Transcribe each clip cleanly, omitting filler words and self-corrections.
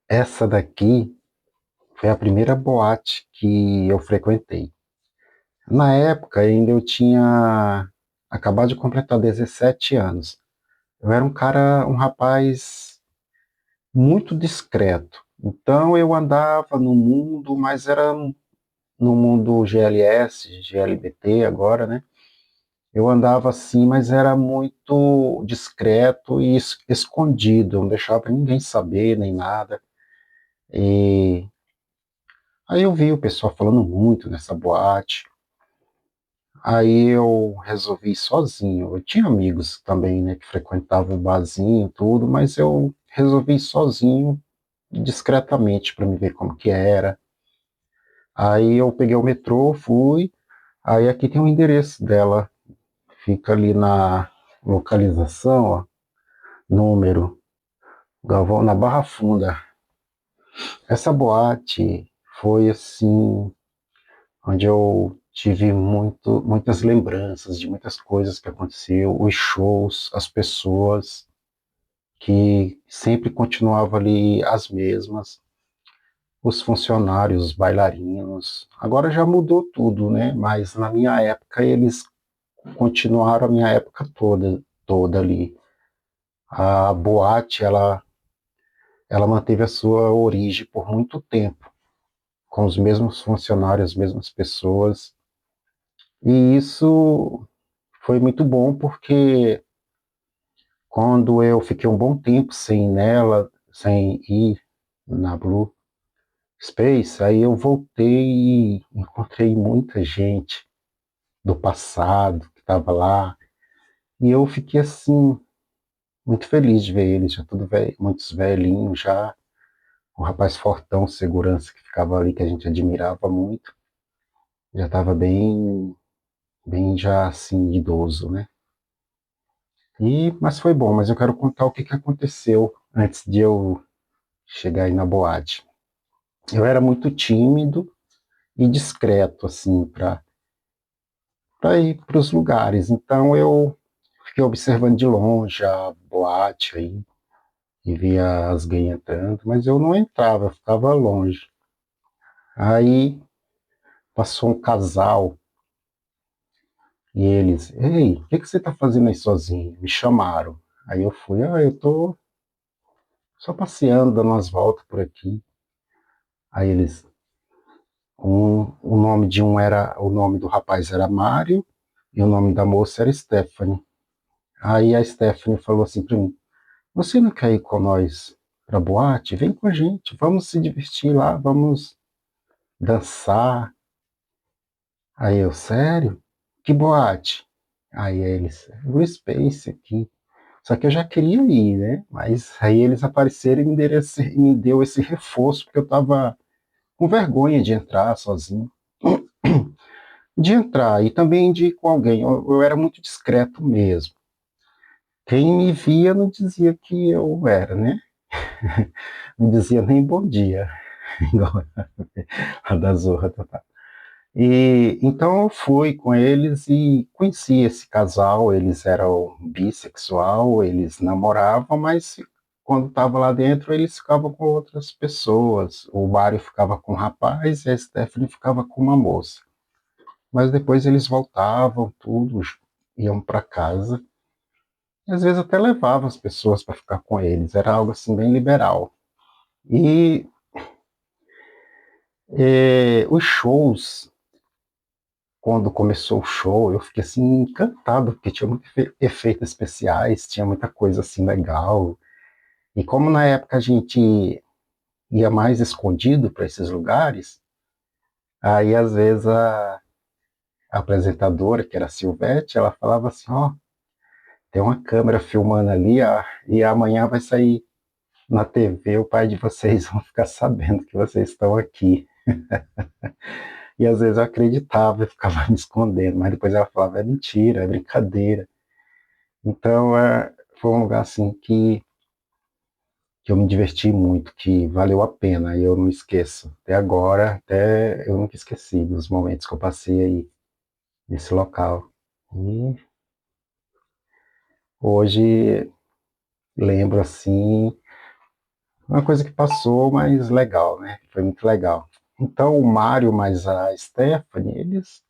Essa daqui foi a primeira boate que eu frequentei. Na época, ainda eu tinha acabado de completar 17 anos. Eu era um rapaz muito discreto. Então eu andava no mundo, mas era no mundo GLS, GLBT agora, né? Eu andava assim, mas era muito discreto e escondido, não deixava ninguém saber nem nada. E aí eu vi o pessoal falando muito nessa boate. Aí eu resolvi ir sozinho. Eu tinha amigos também, né, que frequentavam o barzinho, e tudo, mas eu resolvi ir sozinho, discretamente, para me ver como que era. Aí eu peguei o metrô, fui. Aí aqui tem o endereço dela. Fica ali na localização, ó, número Galvão, na Barra Funda. Essa boate foi assim, onde eu tive muitas lembranças de muitas coisas que aconteceu, os shows, as pessoas que sempre continuavam ali as mesmas, os funcionários, os bailarinos. Agora já mudou tudo, né? Mas na minha época eles continuaram a minha época toda ali. A boate, ela manteve a sua origem por muito tempo, com os mesmos funcionários, as mesmas pessoas. E isso foi muito bom porque quando eu fiquei um bom tempo sem ir nela, sem ir na Blue Space, aí eu voltei e encontrei muita gente do passado que estava lá. E eu fiquei assim, muito feliz de ver eles, já tudo velho, muitos velhinhos já. O rapaz fortão, segurança que ficava ali, que a gente admirava muito, já estava bem já assim, idoso, né? Mas foi bom, mas eu quero contar o que aconteceu antes de eu chegar aí na boate. Eu era muito tímido e discreto, assim, para ir para os lugares. Então eu fiquei observando de longe a boate aí e via as gays entrando, mas eu não entrava, eu ficava longe. Aí passou um casal e eles, ei, o que você está fazendo aí sozinho? Me chamaram. Aí eu fui, eu tô só passeando, dando umas voltas por aqui. Aí eles, o nome de um era, o nome do rapaz era Mário e o nome da moça era Stephanie. Aí a Stephanie falou assim para mim: Você não quer ir com nós pra boate? Vem com a gente, vamos se divertir lá, vamos dançar. Aí eu, sério? Que boate? Aí eles, o Space aqui. Só que eu já queria ir, né? Mas aí eles apareceram e me deu esse reforço, porque eu tava com vergonha de entrar sozinho. De entrar e também de ir com alguém. Eu era muito discreto mesmo. Quem me via não dizia que eu era, né? Não dizia nem bom dia, igual a da Zorra Total. E então eu fui com eles e conheci esse casal. Eles eram bissexual, eles namoravam, mas quando estava lá dentro eles ficavam com outras pessoas. O Mário ficava com um rapaz e a Stephanie ficava com uma moça. Mas depois eles voltavam, tudo, iam para casa. E às vezes até levavam as pessoas para ficar com eles. Era algo assim bem liberal. E os shows, quando começou o show, eu fiquei assim encantado, porque tinha muitos efeitos especiais, tinha muita coisa assim legal. E como na época a gente ia mais escondido para esses lugares, aí às vezes a apresentadora, que era a Silvete, ela falava assim: Ó, tem uma câmera filmando ali, ó, e amanhã vai sair na TV, o pai de vocês vão ficar sabendo que vocês estão aqui. E às vezes eu acreditava e ficava me escondendo, mas depois ela falava: é mentira, é brincadeira. Então, foi um lugar assim que eu me diverti muito, que valeu a pena, e eu não esqueço. Até agora, até eu nunca esqueci dos momentos que eu passei aí nesse local. E hoje lembro assim, Uma coisa que passou, mas legal, né? Foi muito legal. Então, o Mário mais a Stephanie, eles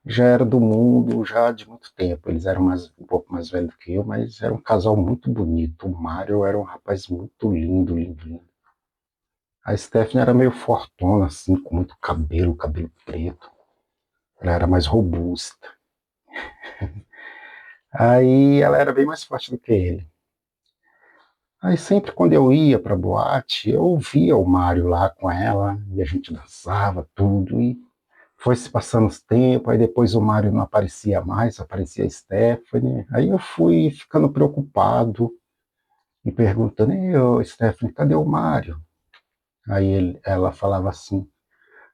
já eram do mundo já de muito tempo. Eles eram um pouco mais velhos que eu, mas era um casal muito bonito. O Mário era um rapaz muito lindo, lindo, lindo. A Stephanie era meio fortona, assim, com muito cabelo, cabelo preto. Ela era mais robusta. Aí ela era bem mais forte do que ele. Aí sempre quando eu ia pra boate, eu via o Mário lá com ela, e a gente dançava tudo, e foi se passando os tempos, aí depois o Mário não aparecia mais, aparecia a Stephanie. Aí eu fui ficando preocupado e perguntando, ei, ô, Stephanie, cadê o Mário? Ela falava assim,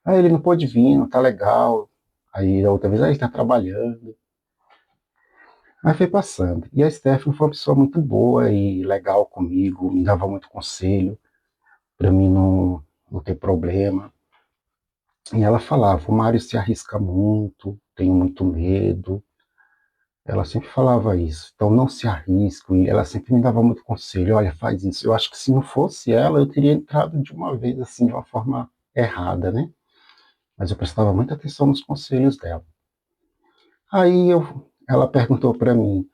ah, ele não pôde vir, não tá legal. Aí a outra vez, ah, ele tá trabalhando. Aí foi passando. E a Stephanie foi uma pessoa muito boa e legal comigo, me dava muito conselho para mim não ter problema. E ela falava, o Mário se arrisca muito, tenho muito medo. Ela sempre falava isso. Então não se arrisque. E ela sempre me dava muito conselho, olha, faz isso. Eu acho que se não fosse ela, eu teria entrado de uma vez assim, de uma forma errada, né? Mas eu prestava muita atenção nos conselhos dela. Ela perguntou para mim,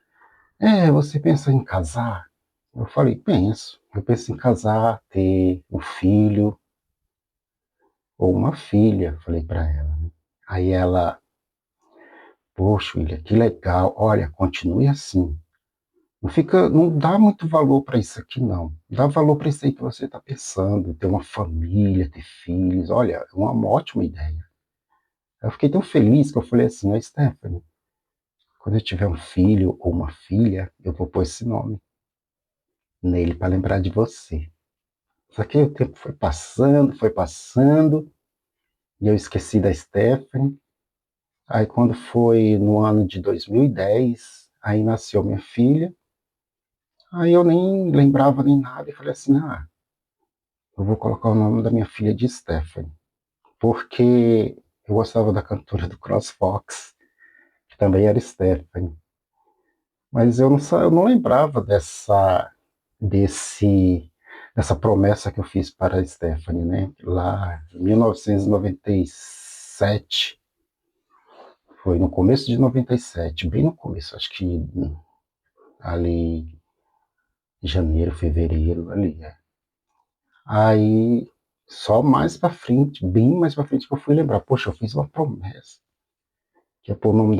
você pensa em casar? Eu falei, penso. Eu penso em casar, ter um filho ou uma filha, falei para ela. Né? Aí ela, poxa, filha, que legal. Olha, continue assim. Não dá muito valor para isso aqui, não. Dá valor para isso aí que você está pensando, ter uma família, ter filhos. Olha, é uma ótima ideia. Eu fiquei tão feliz que eu falei assim, ó, Stephanie, quando eu tiver um filho ou uma filha, eu vou pôr esse nome nele para lembrar de você. Só que o tempo foi passando, e eu esqueci da Stephanie. Aí quando foi no ano de 2010, aí nasceu minha filha. Aí eu nem lembrava nem nada e falei assim, eu vou colocar o nome da minha filha de Stephanie, porque eu gostava da cantora do CrossFox, que também era Stephanie. Mas eu não lembrava desse, dessa promessa que eu fiz para a Stephanie, né? Lá em 1997, foi no começo de 97, bem no começo, acho que ali janeiro, fevereiro, ali, é. Aí, só mais pra frente, bem mais pra frente que eu fui lembrar, poxa, eu fiz uma promessa, que ia pôr o nome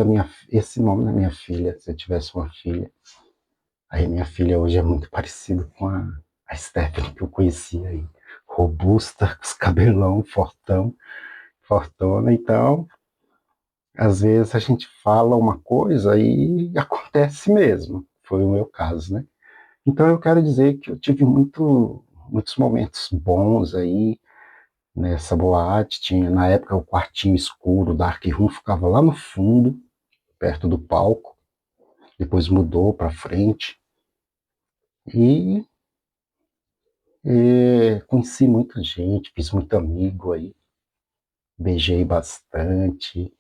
esse nome da minha filha, se eu tivesse uma filha. Aí minha filha hoje é muito parecida com a Stephanie que eu conhecia aí, robusta, com os cabelão, fortona, então, às vezes a gente fala uma coisa e acontece mesmo, foi o meu caso, né? Então eu quero dizer que eu tive muitos momentos bons aí nessa boate. Tinha na época o quartinho escuro, o Dark Room ficava lá no fundo, perto do palco. Depois mudou para frente e, conheci muita gente, fiz muito amigo aí, beijei bastante.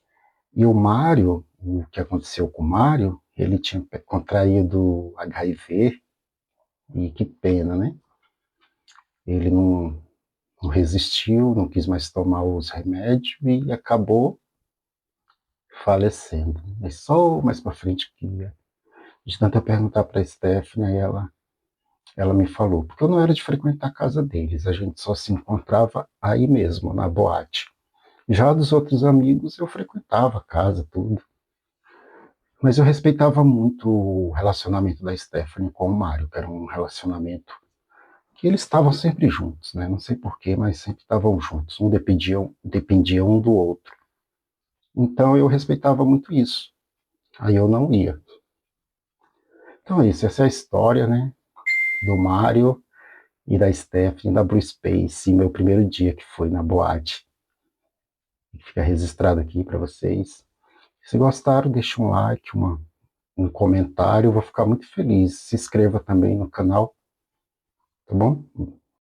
E o Mário, o que aconteceu com o Mário, ele tinha contraído HIV e que pena, né? Ele não resistiu, não quis mais tomar os remédios e acabou falecendo. Mas só mais para frente que de tanto eu perguntar para a Stephanie, ela me falou, porque eu não era de frequentar a casa deles, a gente só se encontrava aí mesmo, na boate. Já dos outros amigos eu frequentava a casa, tudo. Mas eu respeitava muito o relacionamento da Stephanie com o Mário, que era um relacionamento que eles estavam sempre juntos, né? Não sei porquê, mas sempre estavam juntos. Dependia um do outro. Então eu respeitava muito isso. Aí eu não ia. Então é isso, essa é a história, né? Do Mário e da Stephanie, da Blue Space, meu primeiro dia que foi na boate. Fica registrado aqui para vocês. Se gostaram, deixa um like, um comentário, eu vou ficar muito feliz. Se inscreva também no canal, tá bom?